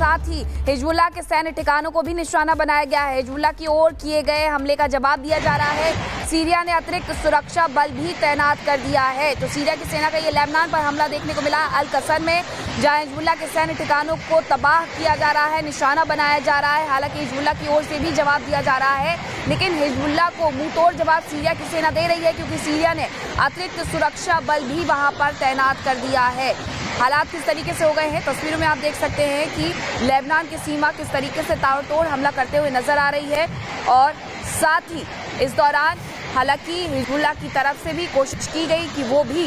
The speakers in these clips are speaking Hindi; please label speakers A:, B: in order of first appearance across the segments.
A: साथ ही हिजबुल्लाह के सैन्य ठिकानों को भी निशाना बनाया गया है। हिजबुल्लाह की ओर किए गए हमले का जवाब दिया जा रहा है। सीरिया ने अतिरिक्त सुरक्षा बल भी तैनात कर दिया है। तो सीरिया की सेना का ये लेबनान पर हमला देखने को मिला अल कसर में, जहां हिजबुल्लाह के सैन्य ठिकानों को तबाह किया जा रहा है, निशाना बनाया जा रहा है। हालांकि हिजबुल्लाह की ओर से भी जवाब दिया जा रहा है, लेकिन हिजबुल्लाह को मुंहतोड़ जवाब सीरिया की सेना दे रही है, क्योंकि सीरिया ने अतिरिक्त सुरक्षा बल भी वहां पर तैनात कर दिया है। हालात किस तरीके से हो गए हैं, तस्वीरों में आप देख सकते हैं कि लेबनान की सीमा किस तरीके से ताबड़तोड़ हमला करते हुए नजर आ रही है। और साथ ही इस दौरान हालांकि हिजबुल्लाह की तरफ से भी कोशिश की गई कि वो भी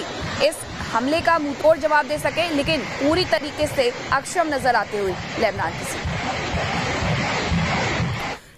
A: इस हमले का मुंहतोड़ जवाब दे सके, लेकिन पूरी तरीके से अक्षम नजर आते हुए लेबनान की सीमा।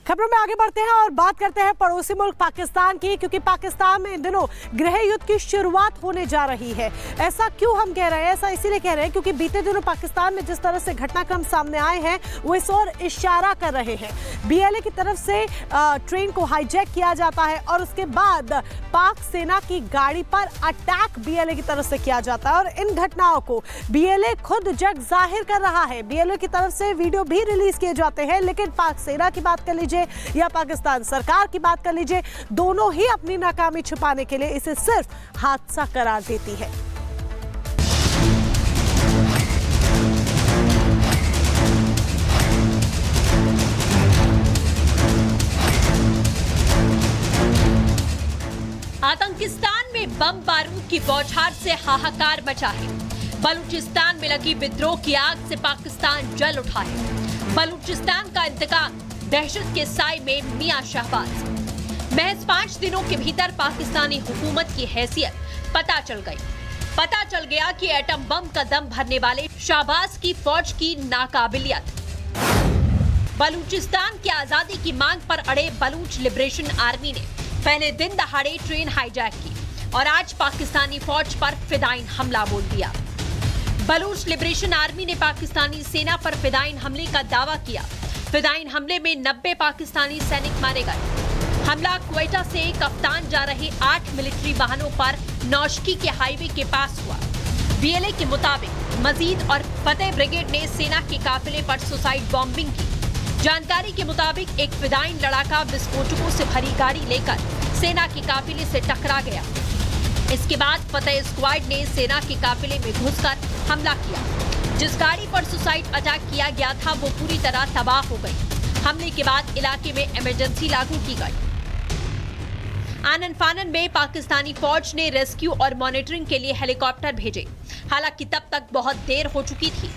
B: खबरों में आगे बढ़ते हैं और बात करते हैं पड़ोसी मुल्क पाकिस्तान की, क्योंकि पाकिस्तान में इन दिनों गृह युद्ध की शुरुआत होने जा रही है। ऐसा क्यों हम कह रहे हैं? ऐसा इसीलिए कह रहे हैं क्योंकि बीते दिनों पाकिस्तान में जिस तरह से घटनाक्रम सामने आए हैं वो इस ओर इशारा कर रहे हैं। बीएलए की तरफ से ट्रेन को हाईजैक किया जाता है और उसके बाद पाक सेना की गाड़ी पर अटैक बीएलए की तरफ से किया जाता है, और इन घटनाओं को बीएलए खुद जग जाहिर कर रहा है। बीएलए की तरफ से वीडियो भी रिलीज किए जाते हैं, लेकिन पाक सेना की बात कर लीजिए या पाकिस्तान सरकार की बात कर लीजिए, दोनों ही अपनी नाकामी छुपाने के लिए इसे सिर्फ हादसा करार देती है।
C: आतंकिस्तान में बम बारूद की बौछार से हाहाकार मचा है। बलूचिस्तान में लगी विद्रोह की आग से पाकिस्तान जल उठा है। बलूचिस्तान का इंतकाम दहशत के साए में मियां शहबाज। महज 5 दिनों के भीतर पाकिस्तानी हुकूमत की हैसियत पता चल गई। पता चल गया कि एटम बम का दम भरने वाले शहबाज की फौज की नाकाबिलियत। बलूचिस्तान की आजादी की मांग पर अड़े बलूच लिबरेशन आर्मी ने पहले दिन दहाड़े ट्रेन हाईजैक की और आज पाकिस्तानी फौज पर फिदाइन हमला बोल दिया। बलूच लिबरेशन आर्मी ने पाकिस्तानी सेना पर फिदाइन हमले का दावा किया। फिदाइन हमले में 90 पाकिस्तानी सैनिक मारे गए। हमला क्वेटा से कप्तान जा रहे 8 मिलिट्री वाहनों पर नौशकी के हाईवे के पास हुआ। बीएलए के मुताबिक मजीद और फतेह ब्रिगेड ने सेना के काफिले पर सुसाइड बॉम्बिंग की। जानकारी के मुताबिक एक फिदाइन लड़ाका विस्फोटकों से भरी गाड़ी लेकर सेना के काफिले से टकरा गया। इसके बाद फतेह स्क्वाड ने सेना के काफिले में घुसकर हमला किया। जिस गाड़ी पर सुसाइड अटैक किया गया था वो पूरी तरह तबाह हो गई। हमले के बाद इलाके में इमरजेंसी लागू की गई। आनन फानन में पाकिस्तानी फौज ने रेस्क्यू और मॉनिटरिंग के लिए हेलीकॉप्टर भेजे। हालांकि तब तक बहुत देर हो चुकी थी।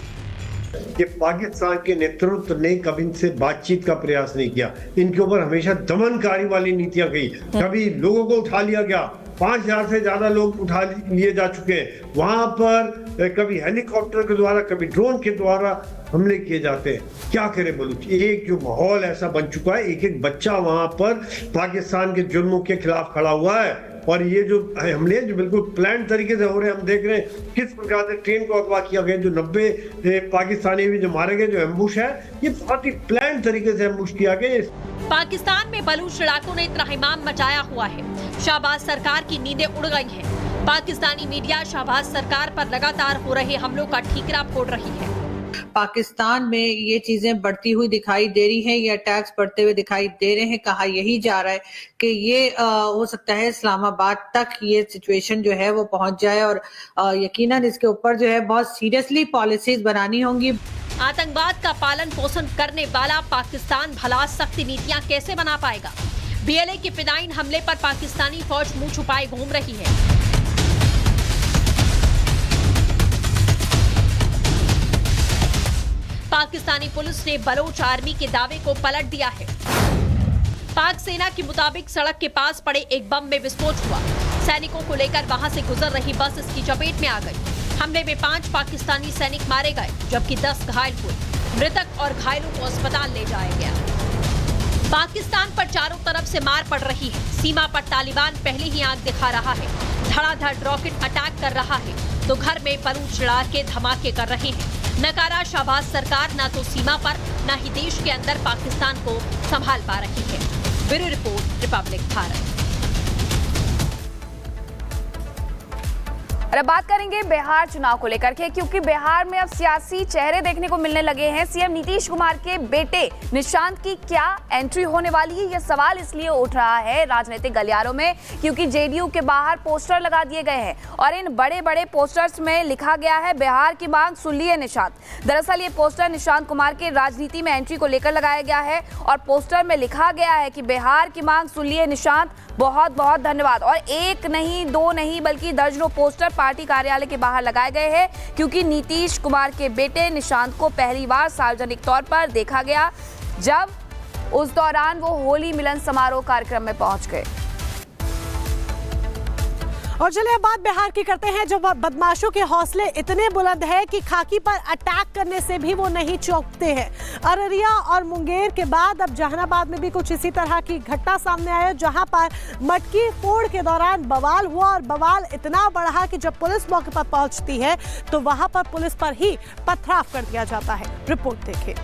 D: कि पाकिस्तान के नेतृत्व ने कभी इनसे बातचीत का प्रयास नहीं किया। इनके ऊपर हमेशा दमनकारी वाली नीतियां गई। कभी लोगों को उठा लिया गया, 5000 से ज्यादा लोग उठा लिए जा चुके हैं। वहां पर कभी हेलीकॉप्टर के द्वारा, कभी ड्रोन के द्वारा हमले किए जाते हैं। क्या करे बलूच, एक जो माहौल ऐसा बन चुका है, एक एक बच्चा वहां पर पाकिस्तान के जुर्मों के खिलाफ खड़ा हुआ है। और ये जो हमले जो बिल्कुल प्लान तरीके से हो रहे हैं, हम देख रहे हैं किस प्रकार से ट्रेन को अगवा किया गया। जो 90 पाकिस्तानी भी जो मारे गए, जो एम्बुश है, ये बहुत ही प्लान तरीके से एम्बुश किया गया।
C: पाकिस्तान में बलूच लड़ाकों ने त्राहिमाम मचाया हुआ है। शहबाज सरकार की नींदें उड़ गई हैं। पाकिस्तानी मीडिया शहबाज सरकार पर लगातार हो रहे हमलों का ठीकरा फोड़ रही है।
E: पाकिस्तान में ये चीजें बढ़ती हुई दिखाई दे रही हैं, ये अटैक्स बढ़ते हुए दिखाई दे रहे हैं। कहा यही जा रहा है कि ये हो सकता है इस्लामाबाद तक ये सिचुएशन जो है वो पहुंच जाए, और यकीनन इसके ऊपर जो है बहुत सीरियसली पॉलिसीज बनानी होंगी।
C: आतंकवाद का पालन पोषण करने वाला पाकिस्तान भला सख्त नीतियां कैसे बना पाएगा? बीएलए के फिदाइन हमले पर पाकिस्तानी फौज मुंह छुपाए घूम रही है। पाकिस्तानी पुलिस ने बलोच आर्मी के दावे को पलट दिया है। पाक सेना के मुताबिक सड़क के पास पड़े एक बम में विस्फोट हुआ। सैनिकों को लेकर वहां से गुजर रही बस इसकी चपेट में आ गई। हमले में 5 पाकिस्तानी सैनिक मारे गए, जबकि 10 घायल हुए। मृतक और घायलों को अस्पताल ले जाया गया। पाकिस्तान पर चारों तरफ से मार पड़ रही है। सीमा पर तालिबान पहले ही आंख दिखा रहा है, धड़ाधड़ रॉकेट अटैक कर रहा है, तो घर में बलूच लड़ाके धमाके कर रहे हैं। नकारा शहबाज सरकार न तो सीमा पर न ही देश के अंदर पाकिस्तान को संभाल पा रही है। Bureau report, Republic Bharat.
A: और अब बात करेंगे बिहार चुनाव को लेकर के, क्योंकि बिहार में अब सियासी चेहरे देखने को मिलने लगे हैं। सीएम नीतीश कुमार के बेटे निशांत की क्या एंट्री होने वाली है, यह सवाल इसलिए उठ रहा है राजनीतिक गलियारों में क्योंकि जेडीयू के बाहर पोस्टर लगा दिए गए हैं और इन बड़े बड़े पोस्टर्स में लिखा गया है बिहार की मांग सुन लिए निशांत। दरअसल ये पोस्टर निशांत कुमार के राजनीति में एंट्री को लेकर लगाया गया है और पोस्टर में लिखा गया है कि बिहार की मांग सुन लिए निशांत, बहुत बहुत धन्यवाद। और एक नहीं, दो नहीं, बल्कि दर्जनों पोस्टर पार्टी कार्यालय के बाहर लगाए गए हैं क्योंकि नीतीश कुमार के बेटे निशांत को पहली बार सार्वजनिक तौर पर देखा गया जब उस दौरान वो होली मिलन समारोह कार्यक्रम में पहुंच गए।
B: और चलिए अब बात बिहार की करते हैं, जब बदमाशों के हौसले इतने बुलंद है कि खाकी पर अटैक करने से भी वो नहीं चौंकते हैं। अररिया और मुंगेर के बाद अब जहानाबाद में भी कुछ इसी तरह की घटना सामने आई, जहां पर मटकी फोड़ के दौरान बवाल हुआ और बवाल इतना बढ़ा कि जब पुलिस मौके पर पहुंचती है तो वहां पर पुलिस पर ही पथराव कर दिया जाता है। रिपोर्ट देखिए।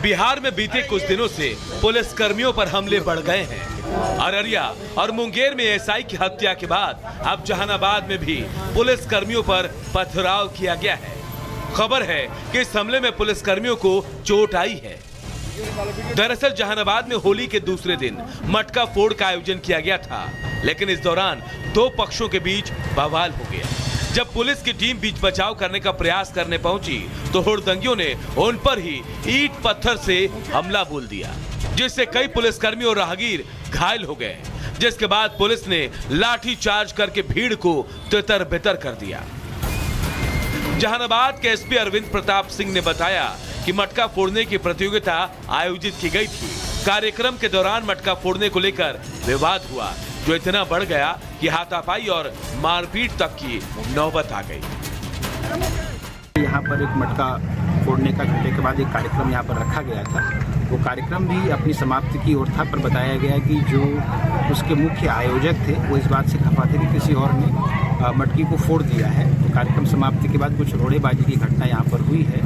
F: बिहार में बीते कुछ दिनों से पुलिस कर्मियों पर हमले बढ़ गए हैं। अररिया और मुंगेर में एसआई की हत्या के बाद अब जहानाबाद में भी पुलिस कर्मियों पर पथराव किया गया है। खबर है कि इस हमले में पुलिस कर्मियों को चोट आई है। दरअसल जहानाबाद में होली के दूसरे दिन मटका फोड़ का आयोजन किया गया था, लेकिन इस दौरान दो पक्षों के बीच बवाल हो गया। जब पुलिस की टीम बीच बचाव करने का प्रयास करने पहुंची तो हुड़दंगियों ने उन पर ही ईंट पत्थर से हमला बोल दिया, जिससे कई पुलिसकर्मी और राहगीर घायल हो गए, जिसके बाद पुलिस ने लाठी चार्ज करके भीड़ को तितर बितर कर दिया। जहानाबाद के एसपी अरविंद प्रताप सिंह ने बताया कि मटका फोड़ने की प्रतियोगिता आयोजित की गई थी। कार्यक्रम के दौरान मटका फोड़ने को लेकर विवाद हुआ, जो इतना बढ़ गया कि हाथापाई और मारपीट तक की नौबत आ गई।
G: यहाँ पर एक मटका फोड़ने का घंटे के बाद एक कार्यक्रम यहाँ पर रखा गया था। वो कार्यक्रम भी अपनी समाप्ति की ओर था, पर बताया गया कि जो उसके मुख्य आयोजक थे वो इस बात से खफा थे कि किसी और ने मटकी को फोड़ दिया है। तो कार्यक्रम समाप्ति के बाद कुछ रोड़ेबाजी की घटना यहाँ पर हुई है।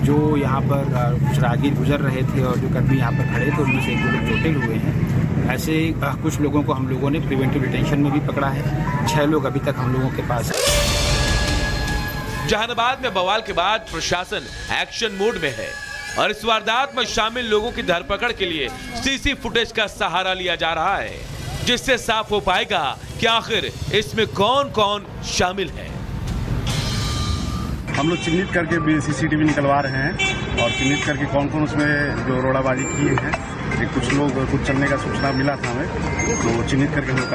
G: जो यहाँ पर कुछ राहगीर गुजर रहे थे और जो कर्मी यहाँ पर खड़े थे उनमें से एक दो लोग चोटिल हुए हैं। ऐसे कुछ लोगों को हम लोगों ने प्रिवेंटिव डिटेंशन में भी पकड़ा है। 6 लोग अभी तक हम लोगों के पास है।
F: जहानाबाद में बवाल के बाद प्रशासन एक्शन मोड में है और इस वारदात में शामिल लोगों की धरपकड़ के लिए सीसी फुटेज का सहारा लिया जा रहा है, जिससे साफ हो पाएगा कि आखिर इसमें कौन कौन शामिल है।
H: हम लोग चिन्हित करके भी सीसीटीवी निकलवा रहे हैं और चिन्हित करके कौन कौन उसमें जो रोड़ाबाजी किए हैं, कुछ लोग कुछ चलने का सूचना मिला था हमें, तो चिन्हित करके हम लोग